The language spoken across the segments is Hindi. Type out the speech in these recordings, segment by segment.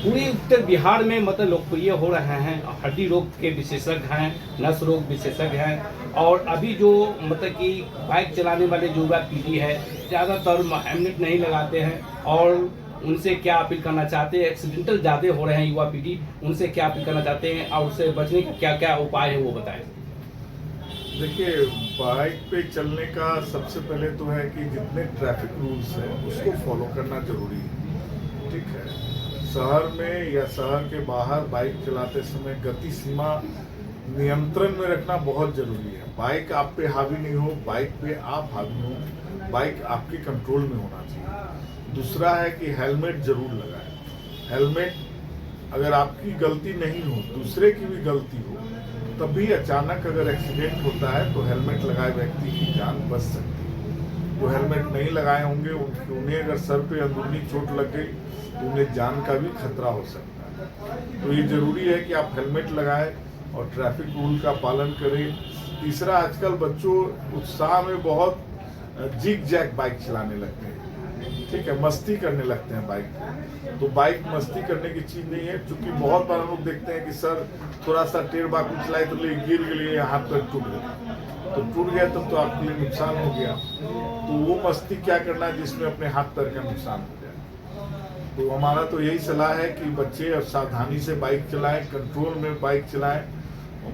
पूरे उत्तर बिहार में मतलब लोकप्रिय हो रहे हैं। हड्डी रोग के विशेषज्ञ हैं, नस रोग विशेषज्ञ हैं, और अभी जो मतलब कि बाइक चलाने वाले जो युवा पीढ़ी है ज़्यादातर हेलमेट नहीं लगाते हैं। और उनसे क्या अपील करना चाहते हैं? एक्सीडेंटल ज़्यादा हो रहे हैं युवा पीढ़ी, उनसे क्या अपील करना चाहते हैं और उससे बचने का क्या क्या उपाय है वो बताएं। देखिए, बाइक पे चलने का सबसे पहले तो है कि जितने ट्रैफिक रूल्स हैं उसको फॉलो करना जरूरी है। ठीक है, शहर में या शहर के बाहर बाइक चलाते समय गति सीमा नियंत्रण में रखना बहुत जरूरी है। बाइक आप पे हावी नहीं हो, बाइक पे आप हावी हो, बाइक आपके कंट्रोल में होना चाहिए। दूसरा है कि हेलमेट जरूर लगाएं। हेलमेट अगर आपकी गलती नहीं हो, दूसरे की भी गलती हो, तब भी अचानक अगर एक्सीडेंट होता है तो हेलमेट लगाए व्यक्ति की जान बच सकती है। जो हेलमेट नहीं लगाए होंगे उन्हें अगर सर पे अंदरूनी चोट लग गई तो उन्हें जान का भी खतरा हो सकता है। तो ये जरूरी है कि आप हेलमेट लगाएं और ट्रैफिक रूल का पालन करें। तीसरा, आजकल बच्चों उत्साह में बहुत जिग जैग बाइक चलाने लगते हैं। ठीक है, मस्ती करने लगते हैं बाइक पे। तो बाइक मस्ती करने की चीज नहीं है, क्योंकि बहुत बार हम लोग देखते हैं कि सर थोड़ा सा टेढ़ बाइक चलाए तो गिर गए, हाथ पैर टूट गए। तो टूट गया तब तो आपके लिए नुकसान हो गया। तो वो मस्ती क्या करना है जिसमें अपने हाथ पैर का नुकसान हो जाए। तो हमारा तो यही सलाह है कि बच्चे अब सावधानी से बाइक चलाएं, कंट्रोल में बाइक चलाएं,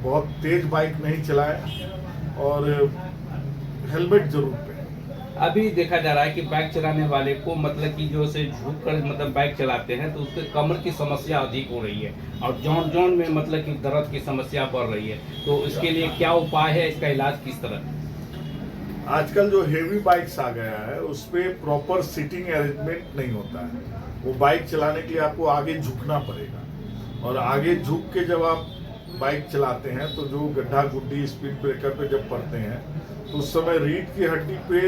बहुत तेज बाइक नहीं चलाएं और हेलमेट जरूर पहनें। अभी देखा जा रहा है कि बाइक चलाने वाले को मतलब कि जो से झुक कर मतलब बाइक चलाते हैं तो उसके कमर की समस्या अधिक हो रही है और जॉन जॉन में मतलब कि दर्द की समस्या बढ़ रही है। तो इसके लिए क्या उपाय है, इसका इलाज किस तरह? आजकल जो हेवी बाइक्स आ गया है उस पे प्रॉपर सीटिंग अरेंजमेंट नहीं होता है। वो बाइक चलाने के लिए आपको आगे झुकना पड़ेगा, और आगे झुक के जब आप बाइक चलाते हैं तो जो गड्ढा गुड्डी स्पीड ब्रेकर पे जब पड़ते हैं तो उस समय रीढ़ की हड्डी पे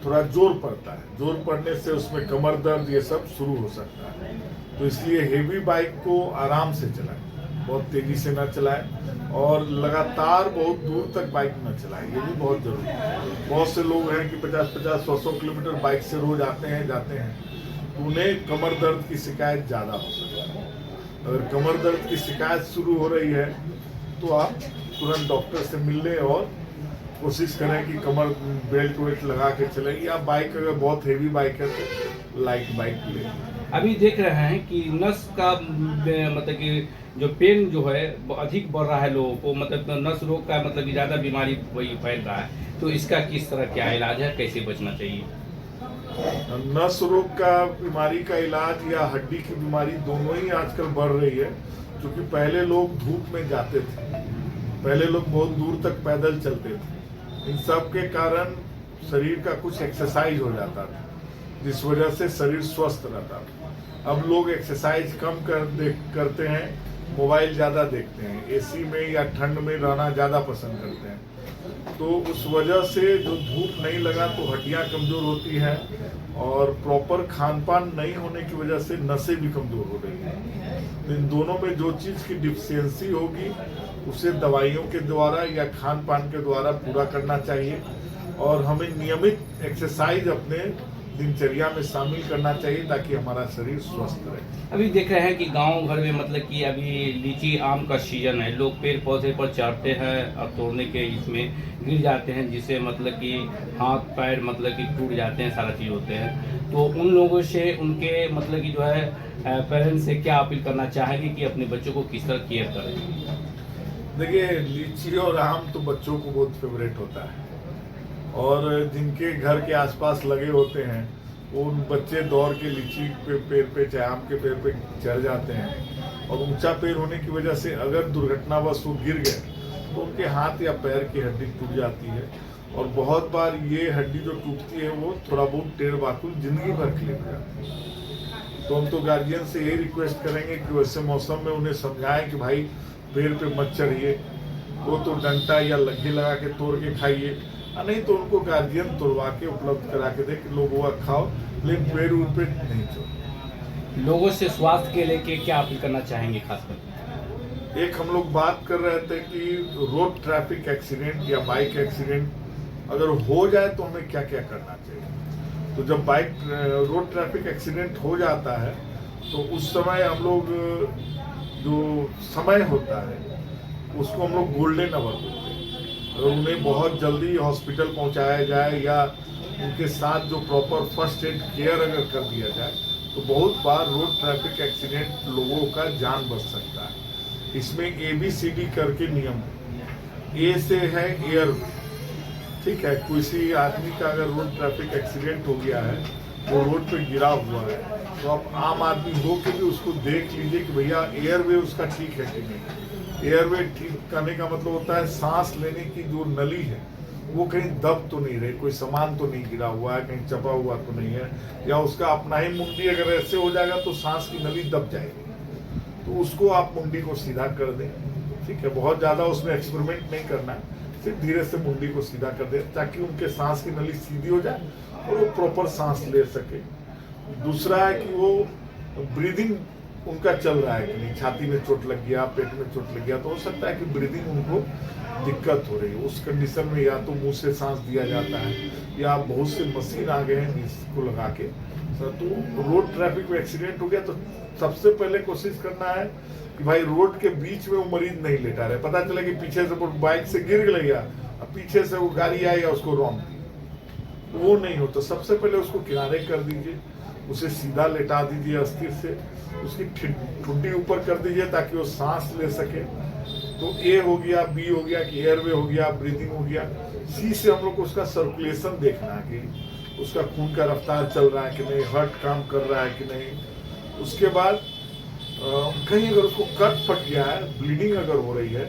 थोड़ा जोर पड़ता है। जोर पड़ने से उसमें कमर दर्द ये सब शुरू हो सकता है। तो इसलिए हेवी बाइक को आराम से चलाएं, बहुत तेजी से ना चलाएं, और लगातार बहुत दूर तक बाइक न चलाएं, ये भी बहुत जरूरी है। बहुत से लोग हैं कि 50-50, 100-100 किलोमीटर बाइक से रोज आते हैं जाते हैं, तो उन्हें कमर दर्द की शिकायत ज़्यादा हो सकती है। अगर कमर दर्द की शिकायत शुरू हो रही है तो आप तुरंत डॉक्टर से मिल लें और कोशिश करें कि कमर बेल्ट वेल्ट लगा के चलें, या बाइक अगर बहुत हेवी बाइक है तो लाइट बाइक लें। अभी देख रहे हैं कि नस का मतलब कि जो पेन जो है वो अधिक बढ़ रहा है लोगों को, मतलब नस रोग का मतलब कि ज़्यादा बीमारी वही फैल रहा है। तो इसका किस तरह क्या इलाज है, कैसे बचना चाहिए? नस रोग का बीमारी का इलाज या हड्डी की बीमारी दोनों ही आजकल बढ़ रही है, क्योंकि पहले लोग धूप में जाते थे, पहले लोग बहुत दूर तक पैदल चलते थे। इन सब के कारण शरीर का कुछ एक्सरसाइज हो जाता था, जिस वजह से शरीर स्वस्थ रहता था। अब लोग एक्सरसाइज कम करते हैं, मोबाइल ज़्यादा देखते हैं, एसी में या ठंड में रहना ज़्यादा पसंद करते हैं। तो उस वजह से जो धूप नहीं लगा तो हड्डियां कमज़ोर होती हैं, और प्रॉपर खान पान नहीं होने की वजह से नसें भी कमज़ोर हो रही हैं। इन दोनों में जो चीज़ की डिफिशियंसी होगी उसे दवाइयों के द्वारा या खान पान के द्वारा पूरा करना चाहिए, और हमें नियमित एक्सरसाइज अपने दिनचर्या में शामिल करना चाहिए ताकि हमारा शरीर स्वस्थ रहे। अभी देख रहे हैं कि गांव घर में मतलब कि अभी लीची आम का सीजन है, लोग पेड़ पौधे पर चढ़ते हैं और तोड़ने के इसमें गिर जाते हैं, जिससे मतलब कि हाथ पैर मतलब कि टूट जाते हैं, सारा चीज़ होते हैं। तो उन लोगों से उनके मतलब कि जो है पेरेंट्स से क्या अपील करना चाहेंगे कि अपने बच्चों को किस तरह केयर करें? देखिए, लीची और आम तो बच्चों को बहुत फेवरेट होता है, और जिनके घर के आसपास लगे होते हैं वो उन बच्चे दौड़ के लीची पे पेड़ पे चाहे आम के पेड़ पे चढ़ जाते हैं, और ऊंचा पेड़ होने की वजह से अगर दुर्घटनावश वो गिर गए तो उनके हाथ या पैर की हड्डी टूट जाती है। और बहुत बार ये हड्डी जो टूटती है वो थोड़ा बहुत टेढ़ बाकुल जिंदगी भर के लिए हो जाती है। तो हम तो गार्जियन से यही रिक्वेस्ट करेंगे कि वैसे मौसम में उन्हें समझाएं कि भाई पेड़ पे मत चढ़िए, वो तो डंटा या लग्गी लगा के तोड़ के खाइए, नहीं तो उनको गार्जियन तोड़वा के उपलब्ध करा के दे कि लोग वो खाओ, लेकिन पेड़ उड़ पे नहीं चढ़ो। लोगों से स्वास्थ्य के लेके क्या अपील करना चाहेंगे खासकर? एक हम लोग बात कर रहे थे कि रोड ट्रैफिक एक्सीडेंट या बाइक एक्सीडेंट अगर हो जाए तो हमें क्या क्या करना चाहिए। तो जब बाइक रोड ट्रैफिक एक्सीडेंट हो जाता है तो उस समय हम लोग जो समय होता है उसको हम लोग गोल्डन आवर बोलते हैं। अगर उन्हें बहुत जल्दी हॉस्पिटल पहुंचाया जाए या उनके साथ जो प्रॉपर फर्स्ट एड केयर अगर कर दिया जाए तो बहुत बार रोड ट्रैफिक एक्सीडेंट लोगों का जान बच सकता है। इसमें ABCD करके नियम है। A से है एयर, ठीक है, किसी आदमी का अगर रोड ट्रैफिक एक्सीडेंट हो गया है, वो रोड पे गिरा हुआ है, तो आप आम आदमी हो के भी उसको देख लीजिए कि भैया एयरवे उसका ठीक है कि नहीं। एयरवे ठीक करने का मतलब होता है सांस लेने की जो नली है वो कहीं दब तो नहीं रही, कोई सामान तो नहीं गिरा हुआ है, कहीं चपा हुआ तो नहीं है, या उसका अपना ही मुंडी अगर ऐसे हो जाएगा तो सांस की नली दब जाएगी, तो उसको आप मुंडी को सीधा कर दें। ठीक है, बहुत ज्यादा उसमें एक्सपेरिमेंट नहीं करना है, सिर्फ धीरे से मुंडी को सीधा कर दें ताकि उनके सांस की नली सीधी हो जाए और वो प्रॉपर सांस ले सके। दूसरा है कि वो ब्रीदिंग उनका चल रहा है कि नहीं, छाती में चोट लग गया, पेट में चोट लग गया, तो हो सकता है कि ब्रीदिंग उनको दिक्कत हो रही है। उस कंडीशन में या तो मुंह से सांस दिया जाता है या बहुत से मशीन आ गए हैं इसको लगा के। तो रोड ट्रैफिक में एक्सीडेंट हो गया तो सबसे पहले कोशिश करना है कि भाई रोड के बीच में वो मरीज नहीं लेटा रहे। पता चला कि पीछे से बाइक से गिर गया और पीछे से वो गाड़ी आई या उसको रौंद दी, तो वो नहीं हो। तो सबसे पहले उसको किनारे कर दीजिए, उसे सीधा लेटा दीजिए अस्थिर से, उसकी ठुड्डी ऊपर कर दीजिए ताकि वो सांस ले सके। तो A हो गया, B हो गया कि एयरवे हो गया, ब्रीदिंग हो गया। C से हम लोग को उसका सर्कुलेशन देखना है कि उसका खून का रफ्तार चल रहा है कि नहीं, हार्ट काम कर रहा है कि नहीं। उसके बाद कहीं अगर उसको कट फट गया है, ब्लीडिंग अगर हो रही है,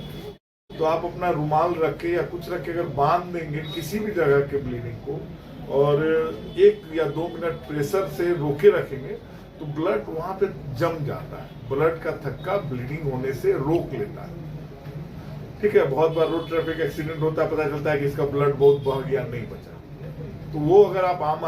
तो आप अपना रुमाल रख के या कुछ रख के अगर बांध देंगे किसी भी जगह के ब्लीडिंग को और 1 या 2 मिनट प्रेशर से रोके रखेंगे तो ब्लड वहां पे जम जाता है। ब्लड का थक्का ब्लीडिंग होने से रोक लेता है। ठीक है, बहुत बार रोड ट्रैफिक एक्सीडेंट होता है, पता चलता है कि इसका ब्लड बहुत बह गया, नहीं बचा। तो वो अगर आप आम